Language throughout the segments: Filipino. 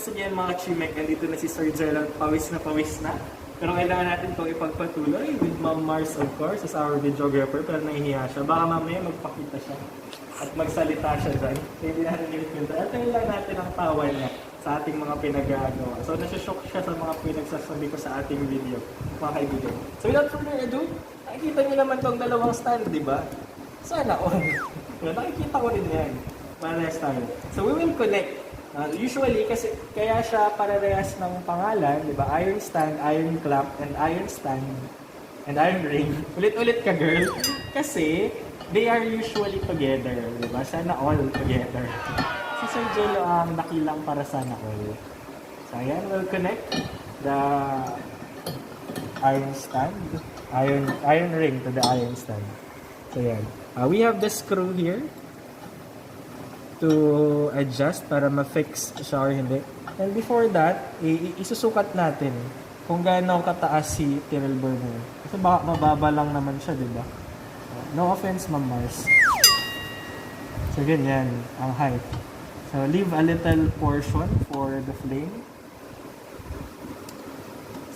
once again mga chimek, nandito na si Sir Verds, pawis na. Pero kailangan natin itong ipagpatuloy with Ma'am Mars of course, as our videographer, pero nahihiya siya. Baka mamaya magpakita siya at magsalita siya dyan. So hindi natin ginit-ginta. At lang natin ang tawa niya sa ating mga pinag-ano. So nasushock siya sa mga pinagsasabi ko sa ating video, mga kaibigan. So without further ado, nakikita niyo naman itong dalawang stand, di ba? Sana all. Nakikita ko rin yan. Parehas tayo. So we will connect. Usually, kasi kaya siya parehas ng pangalan, di ba? Iron stand, iron clamp, and iron stand, and iron ring. Ulit-ulit ka, girl. Kasi, they are usually together, di ba? Sana all together. Si Sir Jello ang nakilang para sana all. So, ayan, we'll connect the iron stand, iron ring to the iron stand. So, ayan. We have the screw here to adjust para ma-fix siya or hindi. And before that, isusukat natin kung gaano kataas si tirril burr mo. Kasi baka mababa lang naman siya, di ba? No offense, Ma'am Mars. So, ganyan ang height. So, leave a little portion for the flame.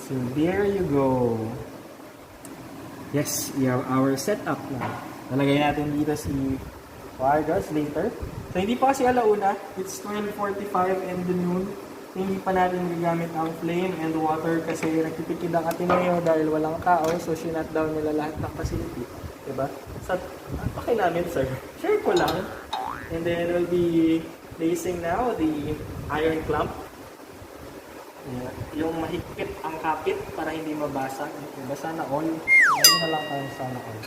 So, there you go. Yes, we have our setup now. Nalagay natin dito si wires later. So, hindi pa kasi alauna. It's 12:45 in the noon. So, hindi pa natin gagamit ang flame and water kasi nagtitipid ang Ateneo dahil walang tao. So, sinat down nila lahat ng facility. Diba? So, okay namin, sir. Share ko lang. And then, we'll be placing now the iron clamp. Yung mahigpit ang kapit para hindi mabasa. Diba? Sana all. Ano na lang tayo sana all.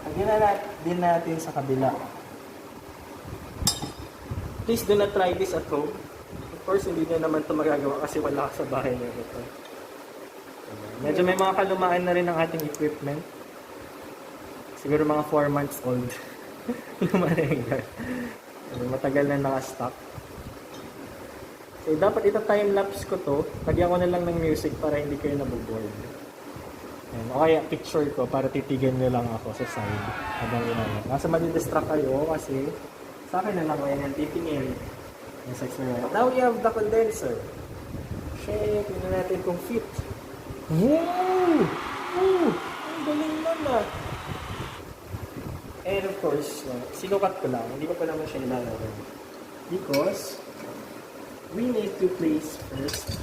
Lagyan na din natin sa kabila. Please do not try this at home. Of course, hindi na naman ito magagawa kasi wala ka sa bahay niyo ito. Medyo may mga kalumaan na rin ang ating equipment. Siguro mga 4 months old. Luma na yung matagal na naka-stock. So, dapat ita-timelapse ko to. Lagyan ko na lang ng music para hindi kayo naboboard. O kaya picture ko para titigan nyo lang ako sa side. Habang ginagawa. Nasa madidistract kayo kasi sa akin na lang ngayon yung titingin. Yung sex na yun. Now we have the condenser. Check. Tignan natin kung fit. Wow! Oh! Ang galing man ah. And of course, sinukat ko lang. Hindi ko pa naman siya ilalagay. Because we need to place first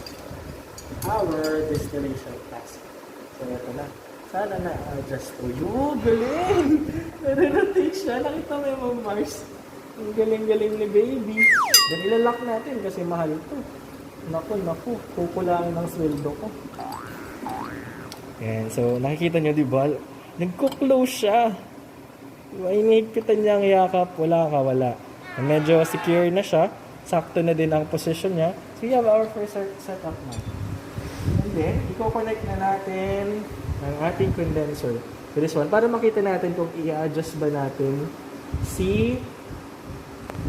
our distillation flask. So ito na. Sana na-adjust ko. Yo! Galing! Nare-rotate siya. Nakita mo yung Mars. Ang galing-galing ni baby. Then ilalak natin kasi mahal to. Naku. Kukulangin ng sweldo ko. Yan. So, nakikita nyo, di ba? Nagko-close siya. Diba? Inihigpitan niya ang yakap. Wala. Medyo secure na siya. Sakto na din ang position niya. So, we have our first setup na. And then, i-connect na natin ang ating condenser to this one. Para makita natin kung i-adjust ba natin si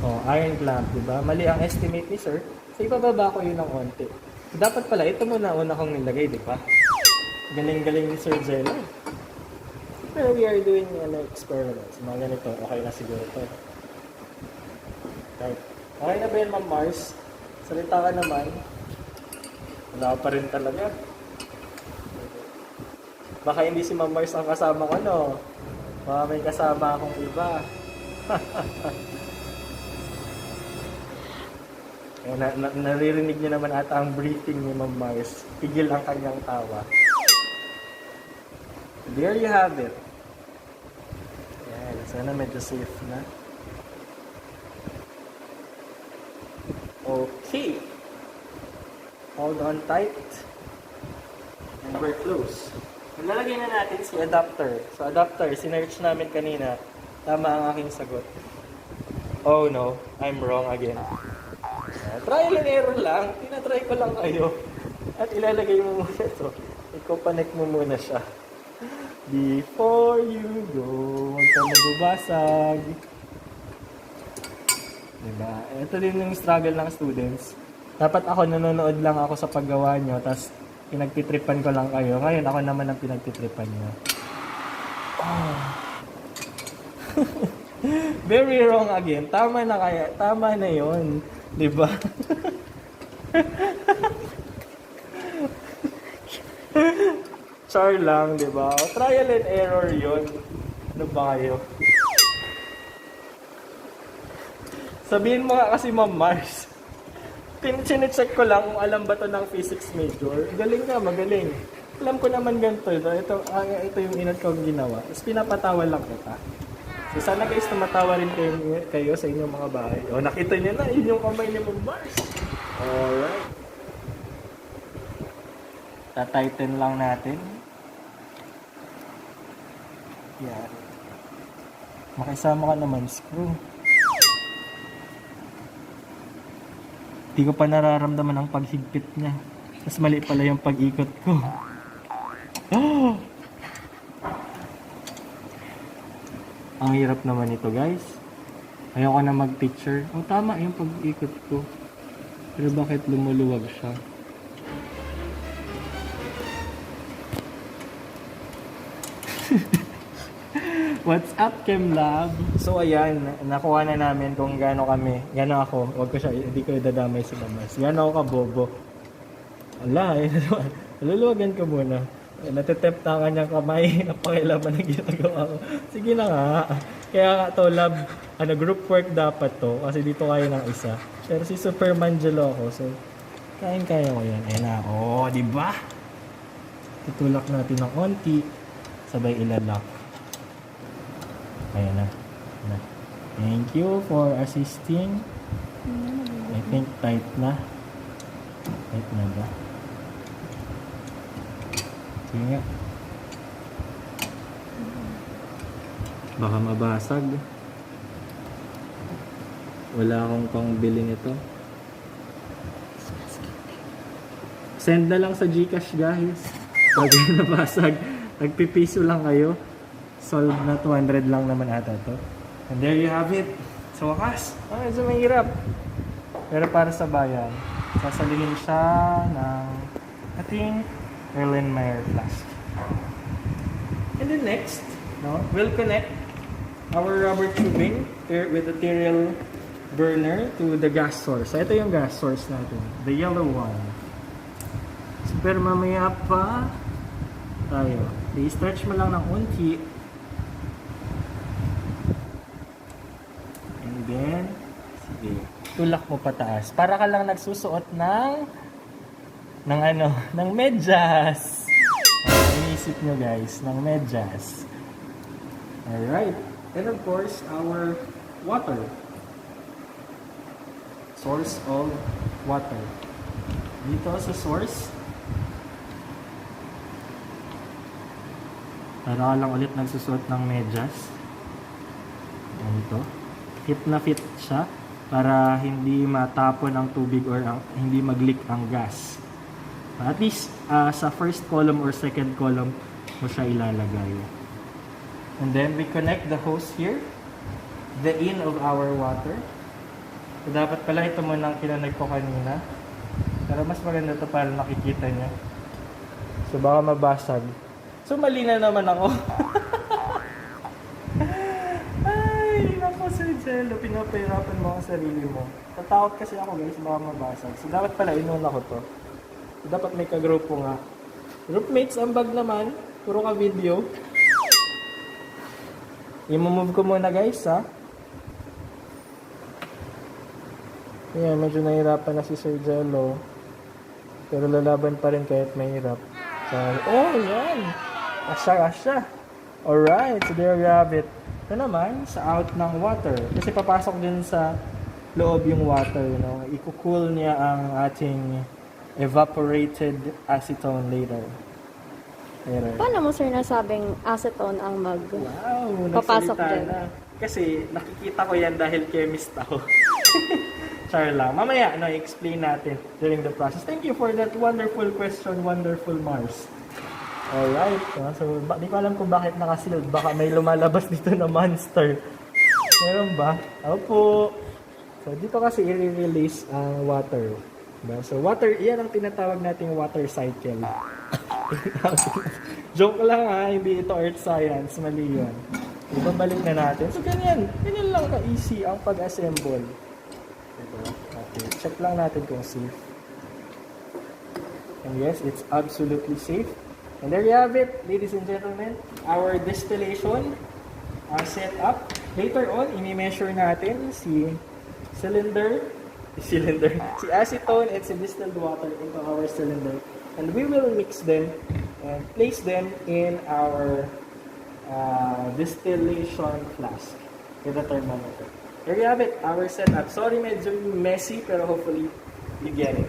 iron clamp, diba? Mali ang estimate ni sir. So, ipababa ko yun ng onti. So, dapat pala, ito muna una kong nilagay, diba? Galing-galing ni Sir Jello. Pero we are doing an experiment. So, mga ganito, okay na siguro ito. Right. Okay na ba yun, Ma'am Mars? Salita ka naman. Wala pa rin talaga. Baka hindi si Ma'am Mars ang kasama ko, no? Baka may kasama akong iba. Naririnig niyo naman ata ang breathing ni Ma'am Mars. Tigil ang kanyang tawa. There you have it. Yan. Sana medyo safe na. Okay. Hold on tight. And we're close. Nalalagay na natin si adapter. So adapter, sinearch namin kanina. Tama ang aking sagot. Oh no, I'm wrong again. Trial and error lang. Tinatry ko lang kayo. At ilalagay mo muna ito. I-connect mo muna siya. Before you go, huwag ka mabubasag. Diba? Ito din yung struggle ng students. Dapat ako nanonood lang ako sa paggawa nyo, tapos pinagtitripan ko lang kayo. Ngayon, ako naman ang pinagtitripan nyo. Oh. Very wrong again. Tama na kaya. Tama na yon, diba? Char lang, di ba? Trial and error yun. Ano ba kayo? Sabihin mo nga kasi Ma'am Mars. Chinecheck ko lang kung alam ba to ng physics major. Galing ka, magaling. Alam ko naman ganito. Ito yung inat kong ginawa. Tapos pinapatawa lang kita. So sana guys, tumatawa rin kayo sa inyong mga bahay. O, nakita niyo na, yun yung kamay ni Ma'am Mars. Alright. Ta-tighten lang natin. Yan. Makisama ka naman, screw. Hindi ko pa nararamdaman ang paghigpit niya. Mas mali pala yung pag-ikot ko. Oh! Ang hirap naman ito, guys. Ayoko na mag-picture. Oh, tama yung pag-ikot ko. Pero bakit lumuluwag siya? What's up, Chem Lab? So ayan, nakuha na namin kung gaano ako, hindi ko idadamay si Mamas. Gaano ako kabobo. Wala, naluluwagan ko muna. Natetep na kanyang kamay, napakilaman ang ginagawa ko. Sige na nga. Kaya nga to, Lab, group work dapat to, kasi dito kayo ng isa. Pero si Superman Jelo ako, so kaya ko yan. Ayan na, di ba? Tutulak natin ng onti, sabay ilalak. Ayan na. Thank you for assisting. I think tight na. Tight na ba? Sige nga. Baka mabasag. Wala akong pangbili nito. Send na lang sa GCash, guys. Pag nabasag, nagpipiso lang kayo. Solve na 200 lang naman ata to. And there you have it. Sa wakas. Medyo mahirap. Pero para sa bayan, sasalihin siya ng ating Erlenmeyer flask. And then next, we'll connect our rubber tubing with the tirril burner to the gas source. So ito yung gas source natin. The yellow one. So, pero mamaya pa tayo. I-stretch mo lang ng unti. Then, sige, tulak mo pataas. Para ka lang nagsusuot ng medyas. Inisip nyo guys, ng medyas. Alright. And of course, our water. Source of water. Dito sa source. Para ka lang ulit nagsusuot ng medyas. Ganito. Fit na fit siya para hindi matapon ang tubig or hindi mag-leak ang gas. At least sa first column or second column mo siya ilalagay. And then we connect the hose here, the in of our water. So, dapat pala ito muna ang kinonect ko kanina. Pero mas maganda ito para nakikita niya. So baka mabasag. So mali na naman ako. Sir Jello, pinapahirapan mo ang sarili mo. Tatakot kasi ako guys, baka mabasag. So dapat pala inuna ko to. So, dapat may kagrupo nga. Groupmates, ang bag naman. Puro ka video. I-move ko muna guys ha. Ayan, medyo nahirapan na si Sir Jello. Pero lalaban pa rin kahit mahirap. So, yan! Asya. Alright, so there you have it. Ito naman, sa out ng water. Kasi papasok din sa loob yung water, i-cool niya ang ating evaporated acetone later. Paano mo sir nasabing acetone ang papasok din? Na. Kasi nakikita ko yan dahil chemist ako. Char lang. Mamaya, i-explain natin during the process. Thank you for that wonderful question, wonderful Mars. Alright, so di ko alam kung bakit nakasealed. Baka may lumalabas dito na monster. Meron ba? Opo. So dito kasi i-release ang water. So water, yan ang tinatawag nating water cycle. Joke lang hindi ito earth science. Mali yun. Ibabalik na natin. So ganyan lang ka-easy ang pag-assemble. Okay, check lang natin kung safe. And yes, it's absolutely safe. And there you have it, ladies and gentlemen, our distillation setup. Later on, ini-measure natin si si acetone and si distilled water into our cylinder. And we will mix them and place them in our distillation flask with a thermometer. There you have it, our setup. Sorry, medyo messy, pero hopefully you get it.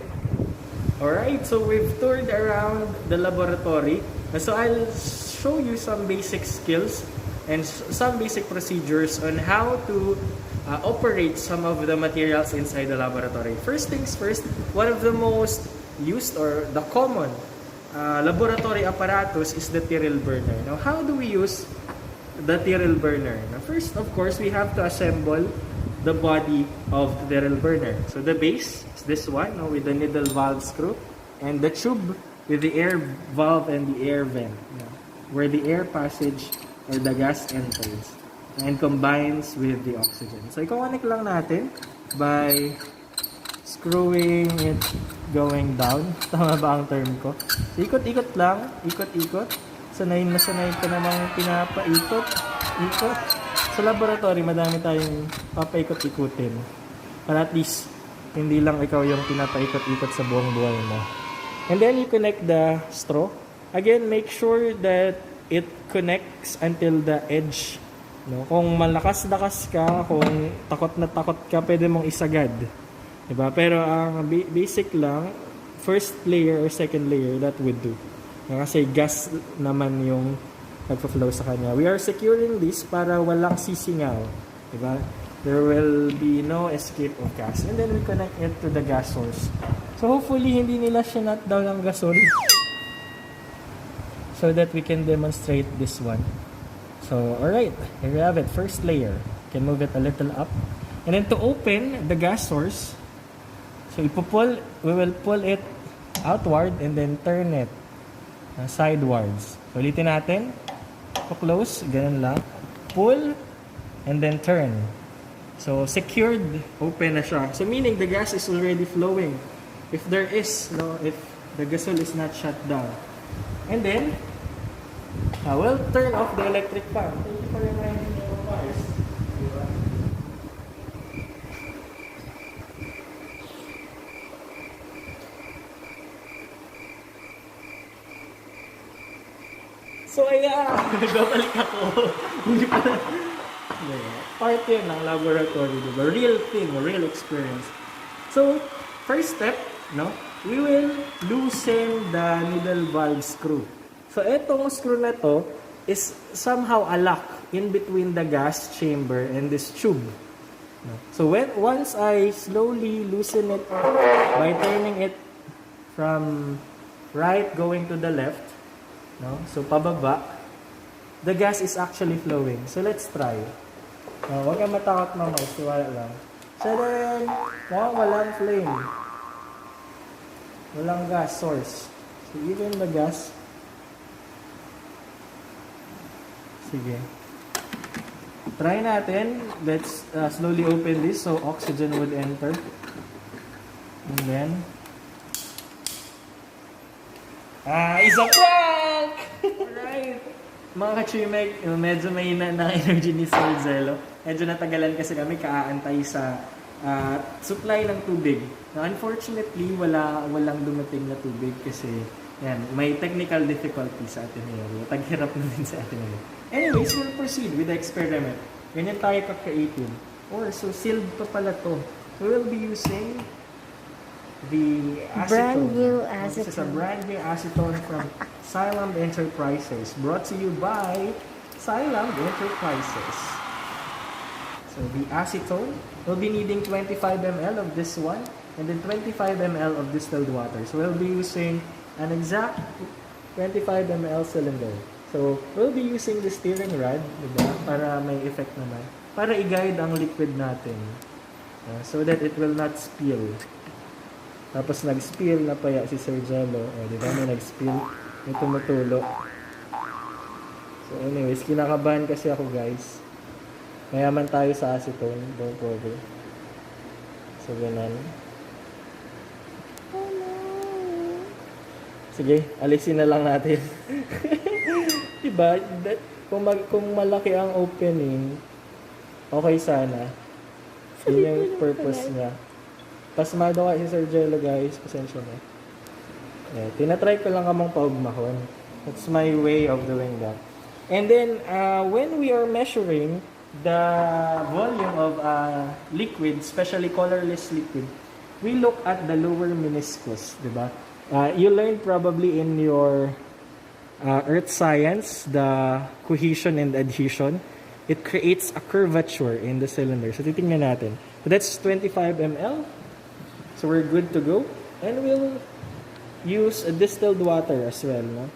Alright, so we've toured around the laboratory. So I'll show you some basic skills and some basic procedures on how to operate some of the materials inside the laboratory. First things first, one of the most used or the common laboratory apparatus is the tirril burner. Now, how do we use the tirril burner? Now, first, of course, we have to assemble the body of the tirril burner. So the base is this one, no, with the needle valve screw, and the tube with the air valve and the air vent, no, where the air passage or the gas enters and combines with the oxygen. So i-connect lang natin by screwing it going down. Tama ba ang term ko? So ikot-ikot lang, ikot-ikot. Sanay na sanay ka namang pinapaikot, ikot. Sa laboratory, madami tayong papaikot-ikutin. Para at least, hindi lang ikaw yung pinapaikot-ikot sa buong buhay mo. And then, you connect the straw. Again, make sure that it connects until the edge. No? Kung malakas-lakas ka, kung takot na takot ka, pwede mong isagad. Diba? Pero ang basic lang, first layer or second layer, that would do. Kasi gas naman yung nagpa-flow sa kanya. We are securing this para walang sisingaw. Diba? There will be no escape of gas. And then we connect it to the gas source. So hopefully hindi nila siya nut down ang gasol. So that we can demonstrate this one. So alright, here we have it. First layer. You can move it a little up. And then to open the gas source, so we will pull it outward and then turn it sidewards. So ulitin natin. Close, ganun lang. Pull, and then turn. So, secured, open na siya. So, meaning the gas is already flowing. If there is, no, if the gasol is not shut down. And then, we'll turn off the electric fan. Thank you for reminding me of ours. Diba? So, ayan, nagbabalik ako. Hindi pa na. Part yun ng laboratory, diba? Real thing, real experience. So, first step, no? We will loosen the needle valve screw. So, etong screw na to is somehow a lock in between the gas chamber and this tube. No? So, once I slowly loosen it by turning it from right going to the left, no? So, pababa, the gas is actually flowing. So, let's try. Huwag kang matakot mama, istiwala lang. So then, walang flame. Walang gas source. So, even the gas. Sige. Try natin. Let's slowly open this so oxygen would enter. And then, is a prank! Alright. Mga ka-Chimek, medyo mahina ng energy ni Sir Zello. Medyo natagalan kasi kami kaaantay sa supply ng tubig. Now, unfortunately, walang dumating na tubig kasi yan, may technical difficulty sa atin ngayon. Taghirap na din sa atin ngayon. Anyways, we'll proceed with the experiment. Ganyan tayo kakaitin. So sealed pa pala to. So we'll be using the acetone. Brand new acetone. This is a brand new acetone from Xylem Enterprises. Brought to you by Xylem Enterprises. So the acetone, we'll be needing 25 ml of this one and then 25 ml of distilled water. So we'll be using an exact 25 ml cylinder. So we'll be using the steering rod, diba? Para may effect naman. Para i-guide ang liquid natin. So that it will not spill. Tapos nag-spill na paya si Sir Jello. Diba? May nag-spill. May tumutulo. So anyways, kinakabahan kasi ako guys. Mayaman tayo sa acetone. Don't worry. So ganun. Sige, alisin na lang natin. Diba? Kung malaki ang opening, okay sana. Yun yung purpose niya. Pasmado ka si Sir Jello, guys. Pasensya na. Tinatry ko lang kamang paugmahon. That's my way of doing that. And then, when we are measuring the volume of liquid, especially colorless liquid, we look at the lower meniscus, diba? You learned probably in your earth science, the cohesion and adhesion. It creates a curvature in the cylinder. So, titingnan natin. So, that's 25 ml. So, we're good to go. And we'll use a distilled water as well. No?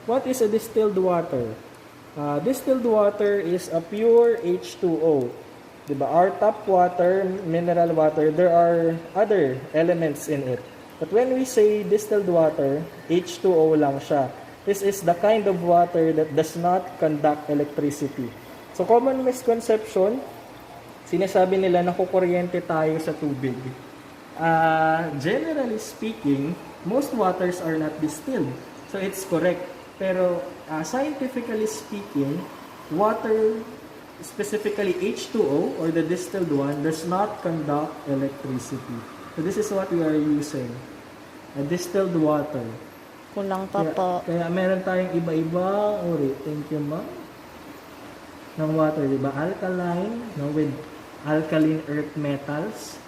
What is a distilled water? Distilled water is a pure H2O. Diba? Our tap water, mineral water, there are other elements in it. But when we say distilled water, H2O lang siya. This is the kind of water that does not conduct electricity. So, common misconception, sinasabi nila na kukuryente tayo sa tubig. Generally speaking, most waters are not distilled. So, it's correct. Pero, scientifically speaking, water, specifically H2O or the distilled one, does not conduct electricity. So, this is what we are using. A distilled water. Kulang pa po. Kaya meron tayong iba-iba uri. Thank you, ma'am. Ng water, diba? Alkaline, no, with alkaline earth metals.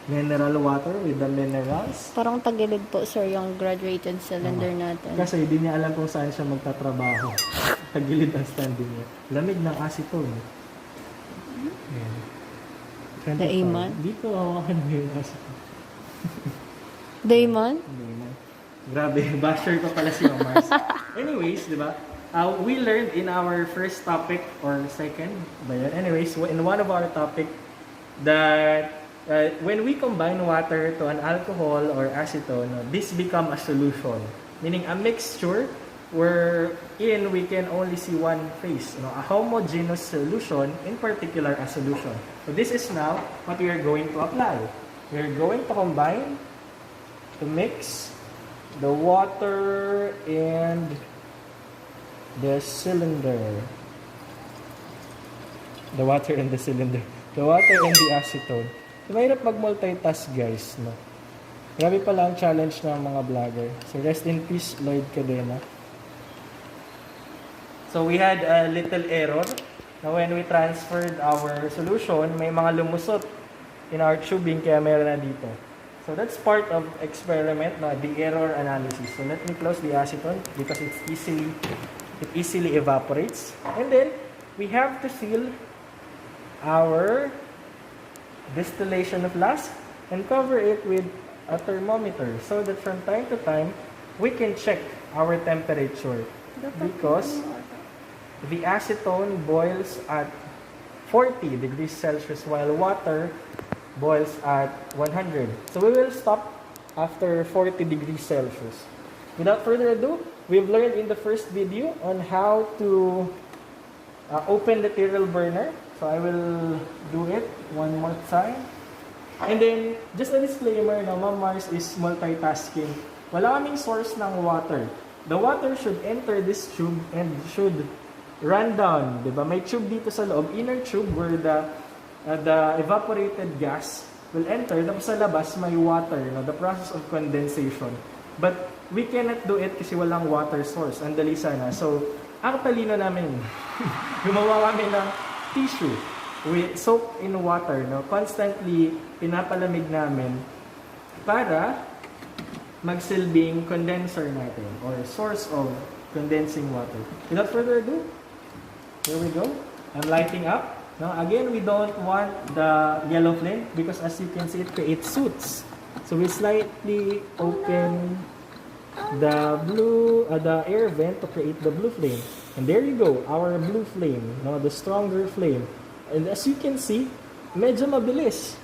Mineral water with the minerals. Parang tagilid po, sir, yung graduated cylinder natin. Kasi hindi niya alam kung saan siya magtatrabaho. Tagilid ang standing niya. Lamig ng acetone. Ayan. Daimon? Dito hawakan mo yung acetone. Daimon? Daimon. Grabe, basher ko pala si Mars. Anyways, di ba? We learned in our first topic or second, anyways, in one of our topic that when we combine water to an alcohol or acetone, this become a solution. Meaning a mixture wherein we can only see one phase, a homogeneous solution, in particular a solution. So this is now what we are going to apply. We are going to combine to mix the water and the cylinder. The water and the cylinder. The water and the acetone. Mahirap mag-multitask, guys, no? Grabe pala ang challenge ng mga vlogger. So, rest in peace, Lloyd Cadena. So, we had a little error. Now, when we transferred our solution, may mga lumusot in our tubing, kaya meron na dito. So, that's part of experiment, no? The error analysis. So, let me close the acetone because it easily evaporates. And then, we have to seal our distillation flask and cover it with a thermometer so that from time to time, we can check our temperature because the acetone boils at 40 degrees Celsius while water boils at 100. So we will stop after 40 degrees Celsius. Without further ado, we've learned in the first video on how to open the tirril burner. So I will do it one more time. And then, just a disclaimer na Ma'am Mars is multitasking. Wala kaming source ng water. The water should enter this tube and should run down. Diba? May tube dito sa loob, inner tube where the evaporated gas will enter. Tapos sa labas, may water, the process of condensation. But we cannot do it kasi walang water source. Ang dali sana. So, ang talino namin, gumawa kami ng tissue with soak in water, constantly pinapalamig namin para magsilbing condenser natin or source of condensing water. Without further ado, here we go. I'm lighting up. Now again, we don't want the yellow flame because as you can see, it creates soots. So we slightly open the air vent to create the blue flame. And there you go, our blue flame, the stronger flame. And as you can see, medyo mabilis.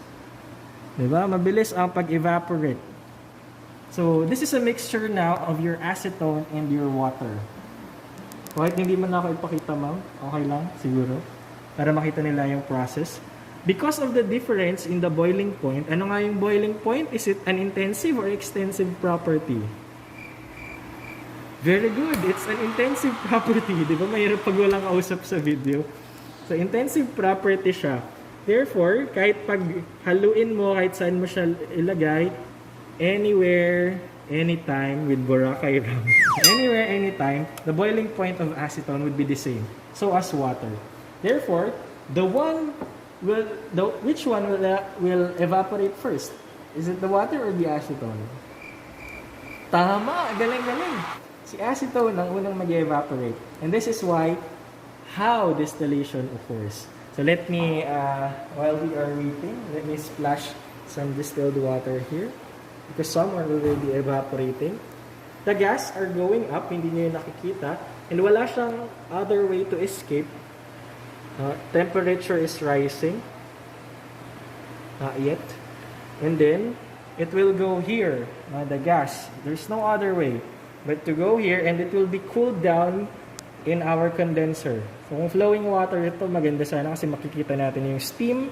Diba? Mabilis ang pag-evaporate. So, this is a mixture now of your acetone and your water. Kahit hindi man ako ipakita, ma'am, okay lang, siguro. Para makita nila yung process. Because of the difference in the boiling point, ano nga yung boiling point? Is it an intensive or extensive property? Very good. It's an intensive property. Di ba mahirap pag walang kausap sa video? So, intensive property siya. Therefore, kahit pag haluin mo, kahit saan mo siya ilagay, anywhere, anytime with Boracay rum. Anywhere, anytime, the boiling point of acetone would be the same. So as water. Therefore, which one will evaporate first? Is it the water or the acetone? Tama! Galing-galing! Si acetone ang unang mag-evaporate. And this is how distillation occurs. So let me, while we are waiting, let me splash some distilled water here. Because some are already evaporating. The gas are going up, hindi nyo yung nakikita. And wala siyang other way to escape. Temperature is rising. Not yet. And then, it will go here, the gas. There's no other way but to go here, and it will be cooled down in our condenser. So kung flowing water ito, maganda sana kasi makikita natin yung steam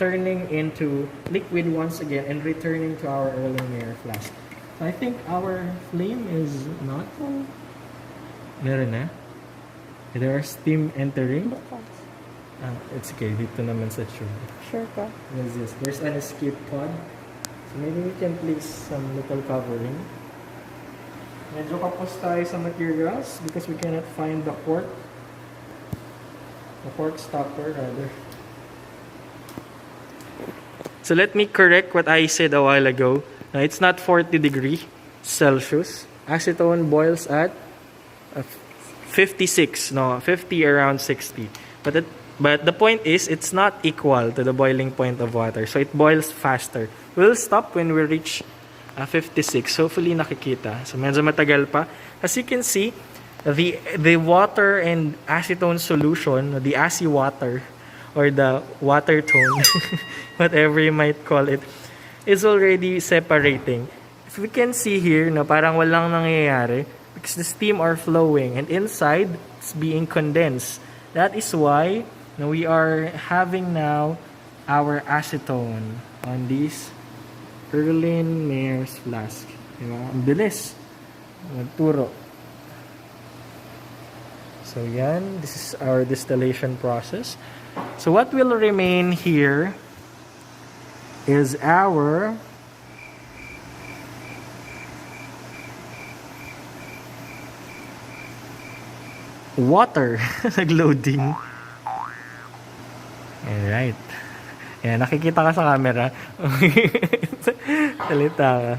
turning into liquid once again and returning to our earlier flask. So I think our flame is not full. Meron na? There are steam entering. It's okay. Dito naman sa tube. Sure ka? Yes. There's an escape pod. So maybe we can place some little covering. Medyo kapos tayo sa materials because we cannot find the cork. The cork stopper rather. So let me correct what I said a while ago. It's not 40 degrees Celsius. Acetone boils at 56, 50 around 60. But the point is, it's not equal to the boiling point of water. So it boils faster. We'll stop when we reach 56. Hopefully nakikita. So medyo matagal pa. As you can see, the water and acetone solution, the assy water, or the water tone, whatever you might call it, is already separating. If we can see here, parang walang nangyayari because the steam are flowing and inside it's being condensed. That is why we are having now our acetone on this Erlen Mayer's flask. Diba? Ang bilis. Magturo. So yan, this is our distillation process. So what will remain here is our water. Nag-loading. Alright. Yan, nakikita ka sa camera. Salita ka.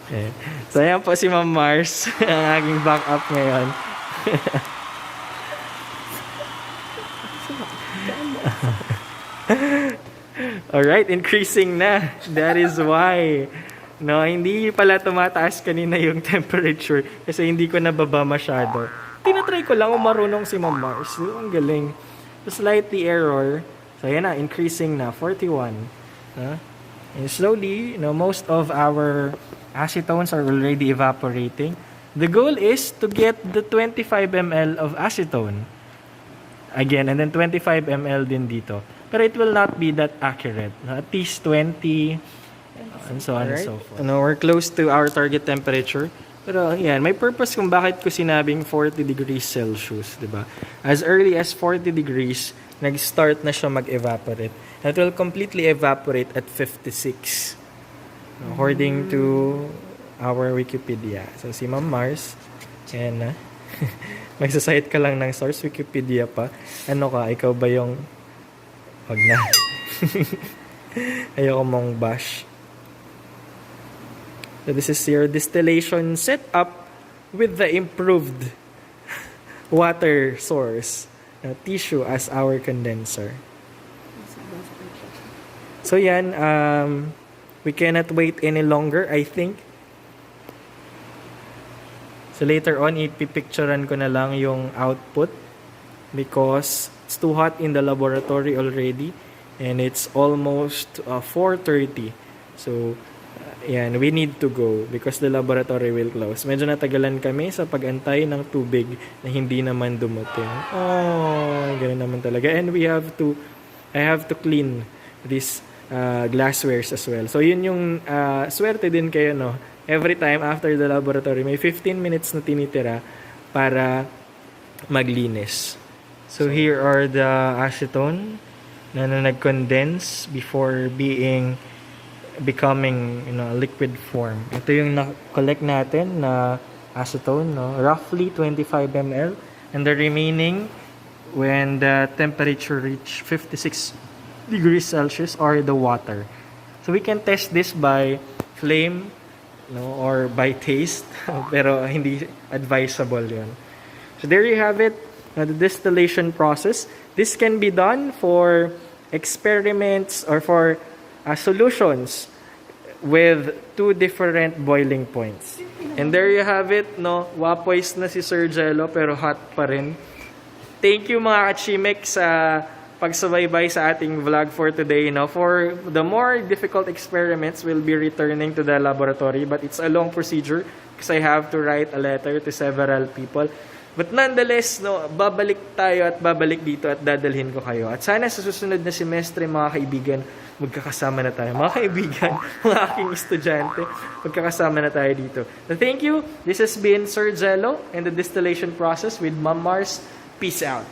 Okay. So ayan po si Ma'am Mars, ang aking backup ngayon. Alright, increasing na. That is why. No, hindi pala tumataas kanina yung temperature kasi hindi ko nababa masyado. Tinatry ko lang kung marunong si Ma'am Mars. Ang galing. So slightly error. So ayan na, increasing na. 41. And slowly, most of our acetones are already evaporating. The goal is to get the 25 ml of acetone. Again, and then 25 ml din dito. But it will not be that accurate. At least 20, and so on and so forth. We're close to our target temperature. Pero yan, may purpose kung bakit ko sinabing 40 degrees Celsius, di ba? As early as 40 degrees, nag-start na siya mag-evaporate. It will completely evaporate at 56. According to our Wikipedia. So, si Ma'am Mars, yan na. Magsasite ka lang ng source, Wikipedia pa. Ano ka, ikaw ba yung... Wag na. Ayoko mong bash. So, this is your distillation setup with the improved water source. Tissue as our condenser. So yan, we cannot wait any longer, I think. So later on, ipipicturean ko na lang yung output because it's too hot in the laboratory already and it's almost 4:30. So yan, we need to go because the laboratory will close. Medyo natagalan kami sa pag-antay ng tubig na hindi naman dumating. Oh, ganun naman talaga. And I have to clean this glasswares as well. So yun yung swerte din kayo, every time after the laboratory, may 15 minutes na tinitira para maglinis. So here are the acetone na nag-condense before becoming liquid form. Ito yung na-collect natin na acetone, no? Roughly 25 ml, and the remaining when the temperature reach 56 degrees Celsius are the water. So we can test this by flame, no, or by taste, pero hindi advisable yun. So there you have it, the distillation process. This can be done for experiments or for solutions with 2 different boiling points. And there you have it, no, wapoys na si Sir Jello pero hot pa rin. Thank you mga kachimek sa pagsubaybay sa ating vlog for today. For the more difficult experiments, we'll be returning to the laboratory, but it's a long procedure because I have to write a letter to several people. But nonetheless, babalik tayo at babalik dito at dadalhin ko kayo. At sana sa susunod na semestre, mga kaibigan, magkakasama na tayo. Mga kaibigan, mga aking estudyante, magkakasama na tayo dito. So thank you. This has been Sir Jello and the distillation process with Ma'am Mars. Peace out.